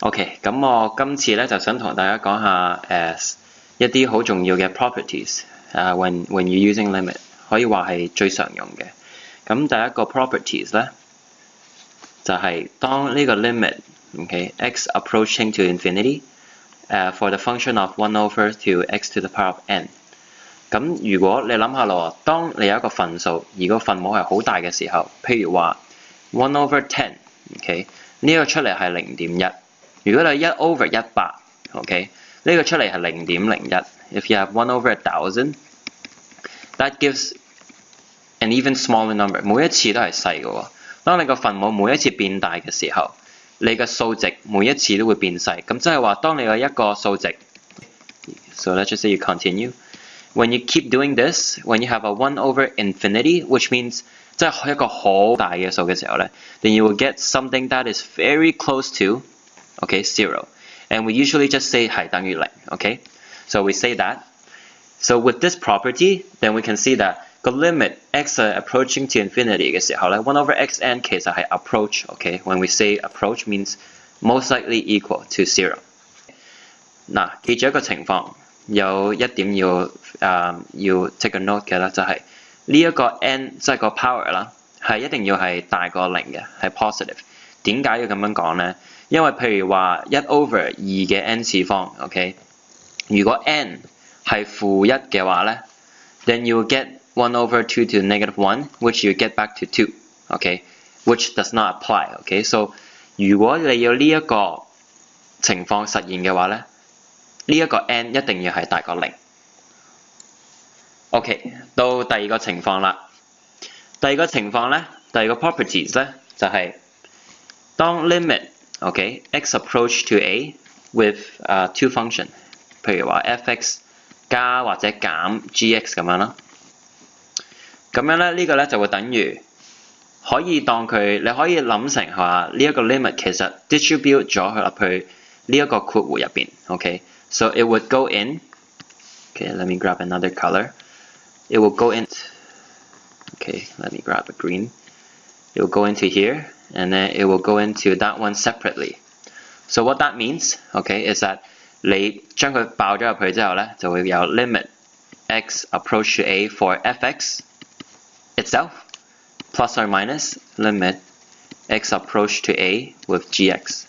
OK， 咁我今次咧就想同大家講下一啲好重要嘅 properties when you using limit 可以話係最常用嘅。咁第一個 properties 咧就係、當呢個 limit x approaching to infinity for the function of 1 over to x to the power of n。咁如果你諗下咯，當你有一個分數而個分母係好大嘅時候，譬如話1 over 10，呢個出嚟係0.1。如果你1 over 100，呢個出嚟係0.01。If you have 1 over 1000, that gives an even smaller number。每一次都係細嘅喎。當你個分母每一次變大嘅時候，你嘅數值每一次都會變細。咁即係話，當你有一個數值 ，so let's just say you continue。When you keep doing this, when you have a 1 over infinity, which means 即係一個好大嘅數嘅時候咧 then you will get something that is very close to zero. And we usually just say 係等於0. So we say that. So with this property, then we can see that 個 limit x approaching to infinity 嘅時候咧 1 over xn 其實係 approach. When we say approach means most likely equal to 0. 嗱，記住一個情況，有一點要take a note 嘅啦，就係呢一個 n 即係個 power 啦，係一定要係大過0嘅，係 positive。點解要咁樣講咧？因為譬如話1 over 2嘅 n 次方如果 n 係負1嘅話咧 then you will get 1 over 2 to negative 1 which you get back to 2 which does not apply so 如果你要呢一個情況實現嘅話咧，呢一個 n 一定要係大過0。到第二個情況啦。第二個情況咧，第二個 properties 咧就係、當 limit x approach to a with two function， 譬如話 fx 加或者減 gx 咁樣啦。咁樣咧呢個咧就會等於可以當佢你可以諗成係話呢一個 limit 其實 distribute 咗佢入去呢一個括弧入邊。So it would go in. Let me grab another color. It will go in. Let me grab a green. It will go into here, and then it will go into that one separately. So what that means, is that 你將佢爆咗入去之後咧，就會有 limit x approach to a for fx itself plus or minus limit x approach to a with gx.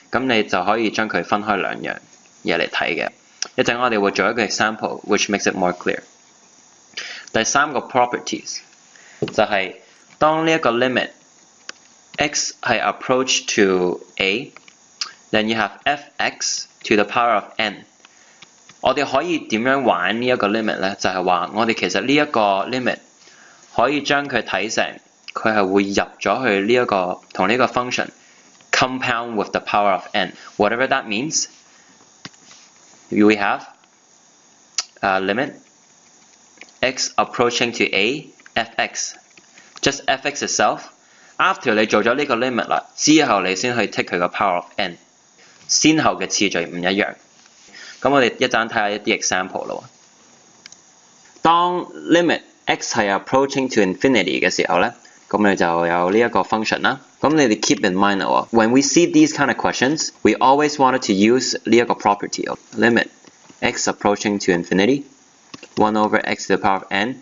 咁你就可以將佢分開兩樣嘢嚟睇嘅。一陣我哋會做一個 example which makes it more clear。第三個 properties 就係、當呢一個 limit x 係 approach to a then you have fx to the power of n。我哋可以點樣玩呢一個 limit 咧？就係話我哋其實呢一個 limit 可以將佢睇成佢係會入咗去呢一個同呢個 function compound with the power of n. Whatever that means, we have limit x approaching to a fx, just fx itself. After 你做咗呢個 limit 啦，之後你先去 take 佢個 power of n， 先後嘅次序唔一樣。咁我哋一陣睇下一啲 example 咯。當 limit x 係 approaching to infinity 嘅時候咧，咁你就有呢一個 function 啦。咁你哋 keep in mind 喎 ，when we see these kind of questions, we always wanted to use 呢一個 property of limit x approaching to infinity, 1 over x to the power of n.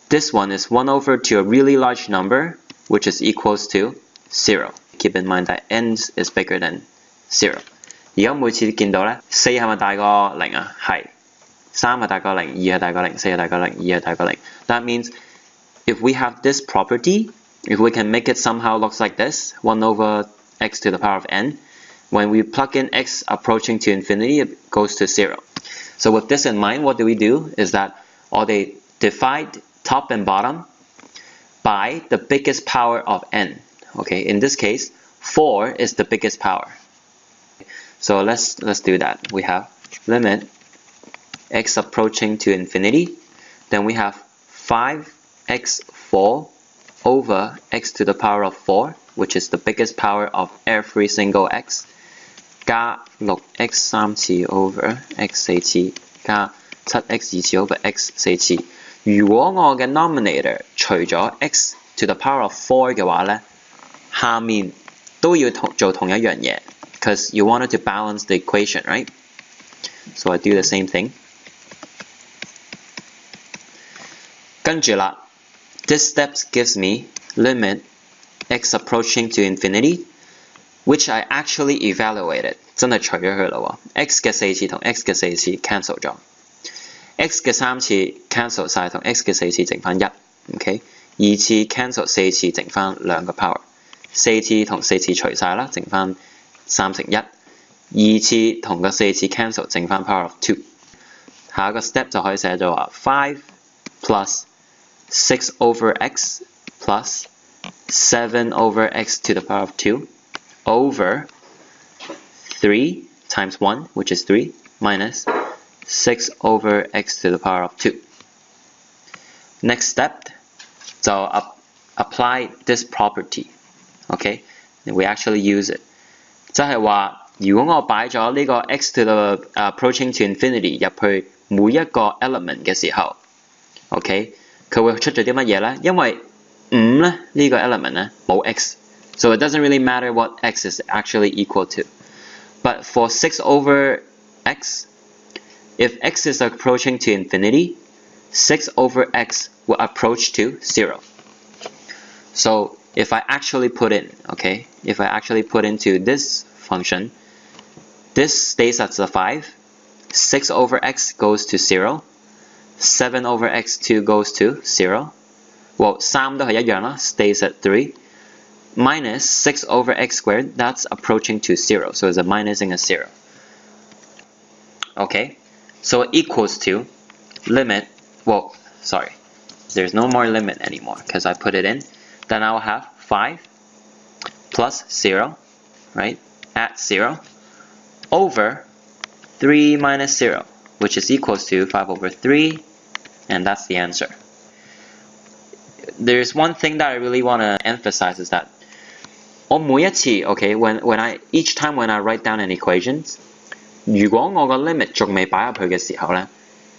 This one is 1 over to a really large number, which is equals to 0. Keep in mind that n is bigger than 0. 而家每次見到咧，4係咪大過0啊？係。3係大過0，2係大過0，4係大過0，2係大過0。That means if we have this property, if we can make it somehow looks like this, 1 over x to the power of n, when we plug in x approaching to infinity, it goes to 0. So with this in mind, what do? Is that or they divide top and bottom by the biggest power of n. In this case, 4 is the biggest power. So let's do that. We have limit x approaching to infinity, then we have 5x4 over x to the power of 4, which is the biggest power of every single x, 加 6x 3次 over x 4次，加 7x 2次 over x 4次。如果我嘅 denominator 除咗 x to the power of 4嘅話咧，下面都要做同一樣嘢。because you wanted to balance the equation, right? So I do the same thing. 跟住啦 this step gives me limit x approaching to infinity, which I actually evaluated. 真係除咗佢啦喎 ，x 嘅4次同 x 嘅4次 cancel 咗 ，x 嘅3次 cancel 晒同 x 嘅4次剩翻1 ，OK， 2次 cancel 4次剩翻2個 power， 4次同4次除晒啦，剩翻3乘1， 2次同個4次 cancel 剩翻 power of 2。下一個 step 就可以寫咗話5 plus 6 over x plus 7 over x to the power of 2 over 3 times 1, which is 3, minus 6 over x to the power of 2. Next step, so apply this property. Okay, and we actually use it. 即係話，如果我擺咗呢個 x to the approaching to infinity 入去每一個 element 嘅時候 ，OK， 佢會出咗啲乜嘢咧？因為5咧呢個 element 咧冇 x， so it doesn't really matter what x is actually equal to. But for 6 over x, if x is approaching to infinity, 6 over x will approach to 0. So if I actually put in, okay, if I actually put into this function, this stays at the 5, 6 over x goes to 0, 7 over x2 goes to 0. Well, 3都係一樣啦 stays at 3. Minus 6 over x squared, that's approaching to 0, so it's a minusing a 0. Okay, so it equals to limit, well, sorry, there's no more limit anymore because I put it in. Then I'll have 5 plus 0, right, at 0, over 3 minus 0, which is equals to 5 over 3, and that's the answer. There's one thing that I really want to emphasize is that 我每一次 okay each time when I write down an equation， 如果我個 limit 仲未擺入去嘅時候咧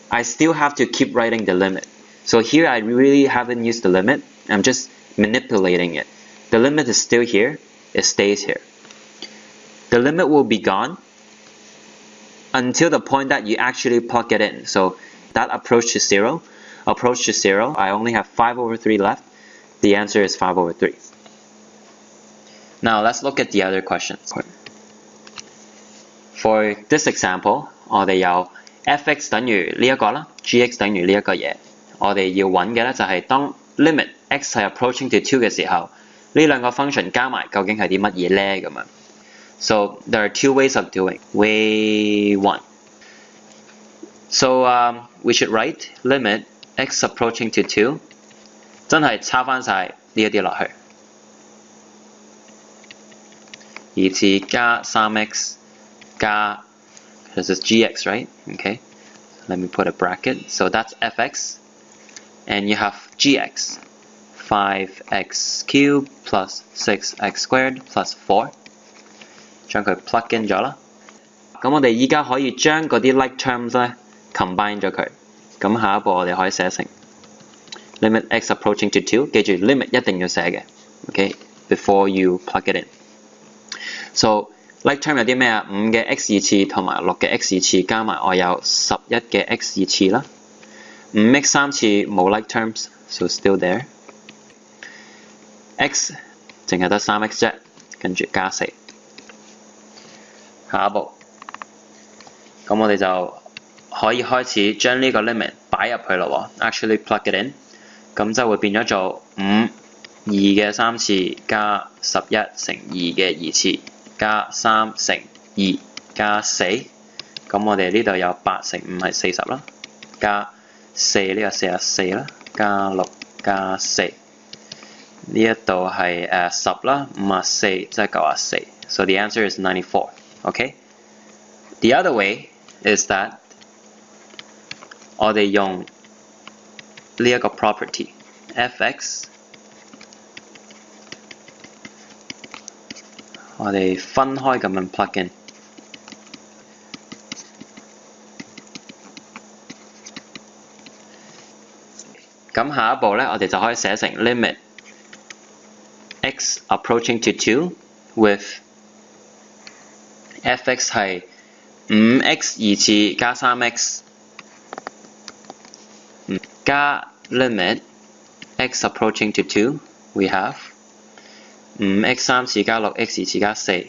I still have to keep writing the limit. So here I really haven't used the limit. I'm just manipulating it. The limit is still here. It stays here. The limit will be gone until the point that you actually plug it in. So that approach to 0, I only have 5 over 3 left. The answer is 5 over 3. Now let's look at the other questions. For this example, 我哋有 f(x) 等於呢一個啦 ，g(x) 等於呢一個嘢。我哋要揾嘅咧就係當 limit x 係 approaching to 2嘅時候，呢兩個 function 加埋究竟係啲乜嘢咧咁樣。So there are two ways of doing. Way 1. So we should write limit x approaching to 2， 真係抄翻晒呢一啲落去。2次加 3x 加 this is gx, right? Okay, let me put a bracket. So that's fx, and you have gx 5x cubed plus 6x squared plus 4. 將佢 plug in 咗啦。咁我哋依家可以將嗰啲 like terms 咧 combine 咗佢。咁下一步我哋可以寫成 limit x approaching to 2， 記住 limit 一定要寫嘅 ，OK before you plug it in。So like term 有啲咩啊？5嘅 x 二次同埋6嘅 x 二次加埋我有11嘅 x 二次啦。5x 3次冇 like terms， so still there。x 淨係得 3x 啫，跟住加4。下一步，咁我哋就可以開始將呢個 limit 擺入去咯喎 ，actually plug it in， 咁就會變咗做5 2嘅3次加11乘2嘅2次加3乘2加4，咁我哋呢度有8乘5係40啦，加4呢個44啦，加6加4，呢一度係10啦，54即係94。So the answer is 94. Okay. The other way is that 我哋用呢一個 property fx， 我哋分開咁樣 plug in。咁下一步咧，我哋就可以寫成 limit x approaching to 2 with f(x) 係 5x 二次加 3x 加 limit x approaching to 2 we have 5x 三次加 6x 二次加4。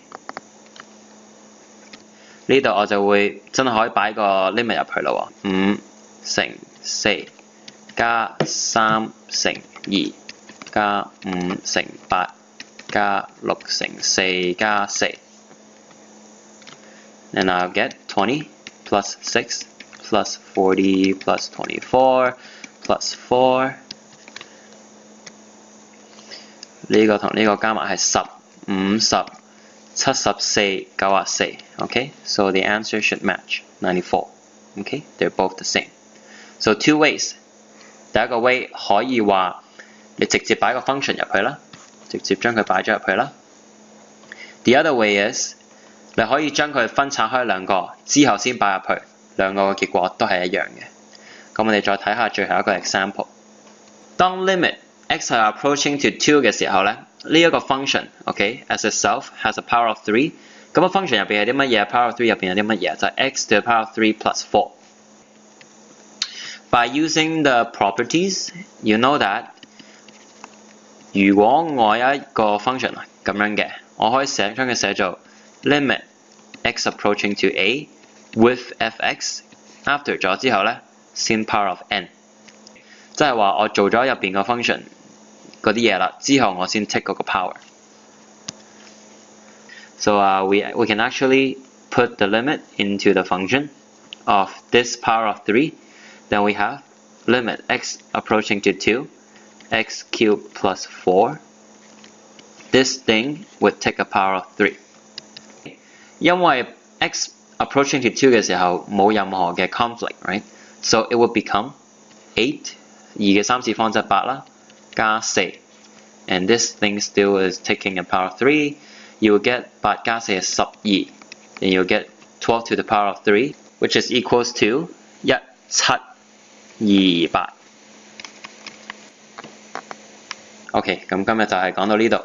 呢度我就會真係可以擺個 limit 入去咯喎，5乘4加3乘2加5乘8加6乘4加4。And I'll get 20 plus 6 plus 40 plus 24 plus 4。呢個同呢個加埋係10、50、74、94。Okay, so the answer should match 94. Okay, they're both the same. So two ways. 第一個 way 可以話你直接擺個 function 入去啦，直接將佢擺咗入去啦。The other way is 你可以將佢分拆開兩個，之後先擺入去，兩個嘅結果都係一樣嘅。咁我哋再睇下最後一個 example。當 limit x 係 approaching to 2嘅時候咧，呢一個 function OK as itself has a power of 3。咁個 function 入邊有啲乜嘢 ？power of 3入邊有啲乜嘢？就係 x to the power of 3 plus 4。By using the properties, you know that 如果我有一個 function 咁樣嘅，我可以將佢寫做 limit x approaching to a with f(x) after 咗之後咧，先 power of n。即係話我做咗入邊個 function 嗰啲嘢啦，之後我先 take 嗰個 power。So we can actually put the limit into the function of this power of 3. Then we have limit x approaching to 2, x cubed plus 4. This thing would take a power of 3. 因為 x approaching to 2嘅時候冇任何嘅 conflict, right? So it would become 8, 2嘅3次方即係8啦，加4。And this thing still is taking a power of 3. You will get 8加4係12。Then you will get 12 to the power of 3, which is equals to 1728。OK， 咁今日就係講到呢度。